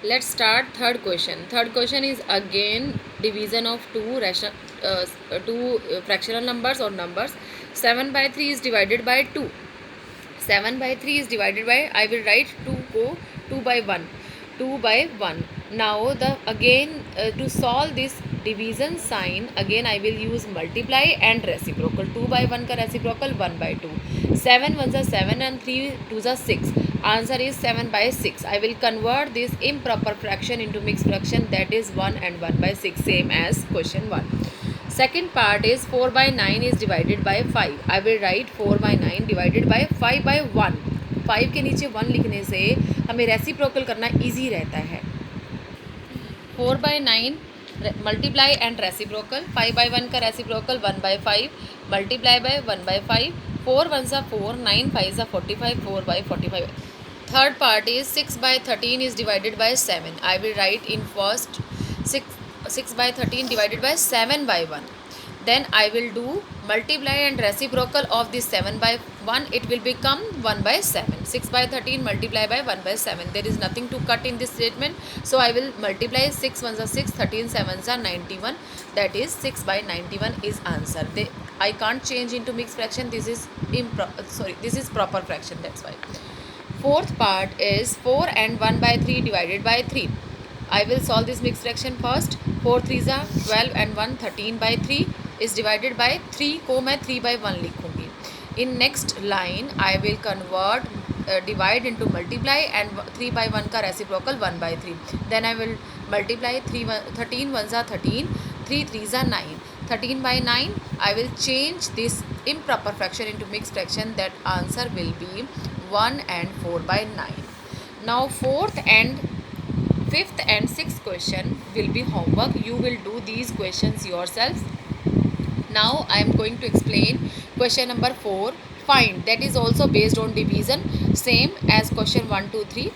Let's start third question. Third question is again division of two fractional numbers or numbers. 7 by 3 is divided by 2. 7 by 3 is divided by, I will write 2 by 1. 2 by 1. Now the again to solve this division sign, again I will use multiply and reciprocal. 2 by 1 का reciprocal 1 by 2. 7 1s are 7 and 3 2s are 6. Answer is 7 by 6. I will convert this improper fraction into mixed fraction, that is 1 and 1 by 6, same as question 1. Second part is 4 by 9 is divided by 5. I will write 4 by 9 divided by 5 by 1. 5 के नीचे 1 लिखने से हमें reciprocal करना easy रहता है. 4 by 9 multiply and reciprocal. 5 by 1 का reciprocal 1 by 5 multiply by 1 by 5. 4 1s are 4, 9 5s are 45, 4 by 45. Third part is 6 by 13 is divided by 7. I will write in first 6 by 13 divided by 7 by 1. Then I will do multiply and reciprocal of this 7 by 1. It will become 1 by 7. 6 by 13 multiply by 1 by 7. There is nothing to cut in this statement. So I will multiply 6 1s are 6, 13 7s are 91. That is 6 by 91 is answer. I can't change into mixed fraction. This is this is proper fraction. That's why. Fourth part is 4 and 1 by 3 divided by 3. I will solve this mixed fraction first. 4 3s are 12 and 1 13 by 3 is divided by 3 को मैं 3 by 1 लिखूँगी. In next line I will convert divide into multiply and 3 by 1 का reciprocal 1 by 3. Then I will multiply 13 1s are 13, 3 3s are 9. 13 by 9 I will change this improper fraction into mixed fraction. That answer will be 1 and 4 by 9. Now fourth and fifth and sixth question will be homework. You will do these questions yourself. Now I am going to explain question number 4. Find, that is also based on division, same as question 1 2 3.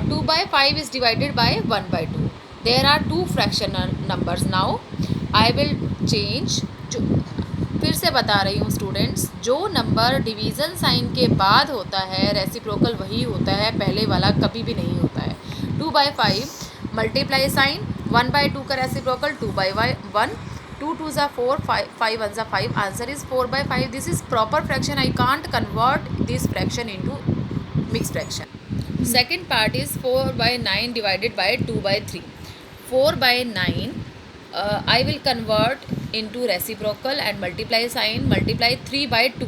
2 by 5 is divided by 1 by 2. There are two fractional numbers. Now I will change. फिर से बता रही हूँ students, जो number division sign के बाद होता है रेसिप्रोकल वही होता है, पहले वाला कभी भी नहीं होता है. 2 by 5 मल्टीप्लाई साइन, 1 by 2 का reciprocal 2 by 1. 2 2s are 4, 5 1s are 5. Answer is 4 by 5. This is proper fraction. I can't convert this fraction into mixed fraction. Second part is 4 by 9 divided by 2 by 3. 4 by 9 I will convert into reciprocal and multiply sign, multiply 3 by 2.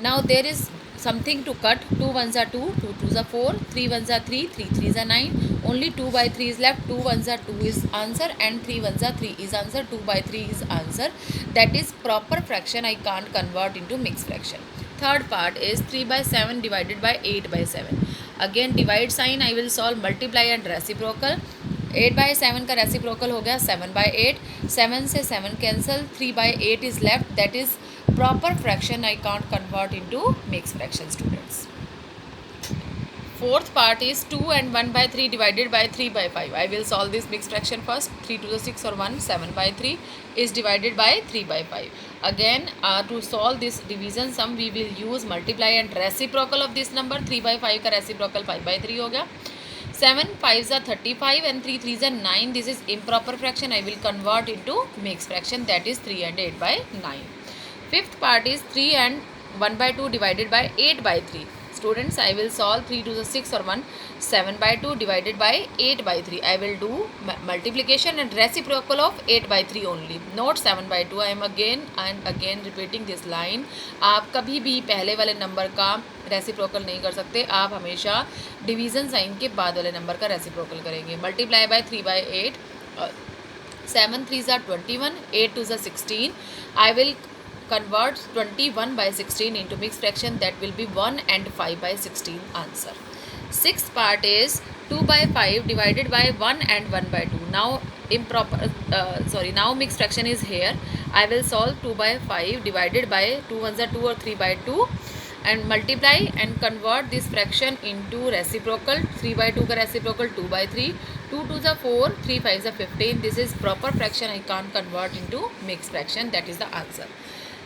Now there is something to cut. 2 1s are 2, 2 2s are 4, 3 1s are 3, 3 3s are 9. Only 2 by 3 is left. 2 1s are 2 is answer and 3 1s are 3 is answer. 2 by 3 is answer. That is proper fraction. I can't convert into mixed fraction. Third part is 3 by 7 divided by 8 by 7. Again divide sign I will solve, multiply and reciprocal. 8 by 7 का reciprocal हो गया 7 by 8. 7 से 7 cancel, 3 by 8 is left. That is proper fraction. I can't convert into mixed fraction, students. Fourth part is 2 and 1 by 3 divided by 3 by 5. I will solve this mixed fraction first. 3 to the 6 or 1, 7 by 3 is divided by 3 by 5. Again to solve this division sum we will use multiply and reciprocal of this number. 3 by 5 का reciprocal 5 by 3 हो गया. 7 5s are 35 and 3 3s are 9. This is improper fraction. I will convert into mixed fraction, that is 3 and 8 by 9. Fifth part is 3 and 1 by 2 divided by 8 by 3. Students, I will solve 3 to the 6 or 1, 7 by 2 divided by 8 by 3. I will do multiplication and reciprocal of 8 by 3 only, not 7 by 2. I am again and again repeating this line. आप कभी भी पहले वाले number का reciprocal नहीं कर सकते, आप हमेशा डिवीज़न साइन के बाद वाले नंबर का रेसिप्रोकल करेंगे. Multiply by 3 by 8, 7 3s are 21, 8 2s are 16. I will convert 21 by 16 into mixed fraction. That will be 1 and 5 by 16 answer. Sixth part is 2 by 5 divided by 1 and 1 by 2. Now now mixed fraction is here. I will solve 2 by 5 divided by 2 1s are 2 or 3 by 2 and multiply and convert this fraction into reciprocal. 3 by 2 का reciprocal 2 by 3. 2 2s are 4, 3 5s are 15. This is proper fraction. I can't convert into mixed fraction. That is the answer.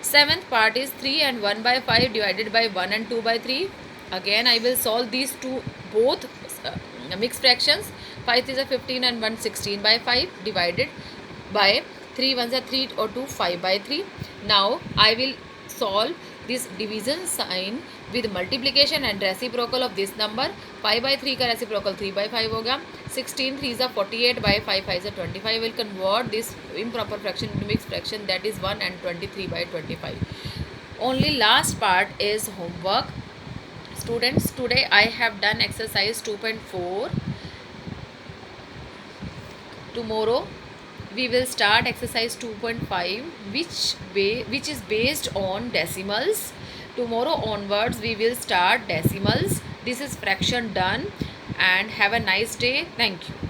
Seventh part is 3 and 1 by 5 divided by 1 and 2 by 3. Again I will solve these two both mixed fractions. 5 3s are 15 and 1 16 by 5 divided by 3 1s are 3 or 2 5 by 3. Now I will solve this division sign with multiplication and reciprocal of this number. 5 by 3 का reciprocal 3 by 5 हो गया. 16 3s are 48 by 5 5s are 25. Will convert this improper fraction into mixed fraction, that is 1 and 23 by 25. Only last part is homework. Students, today I have done exercise 2.4. Tomorrow we will start exercise 2.5, which is based on decimals. Tomorrow onwards we will start decimals. This is fraction done, and have a nice day. Thank you.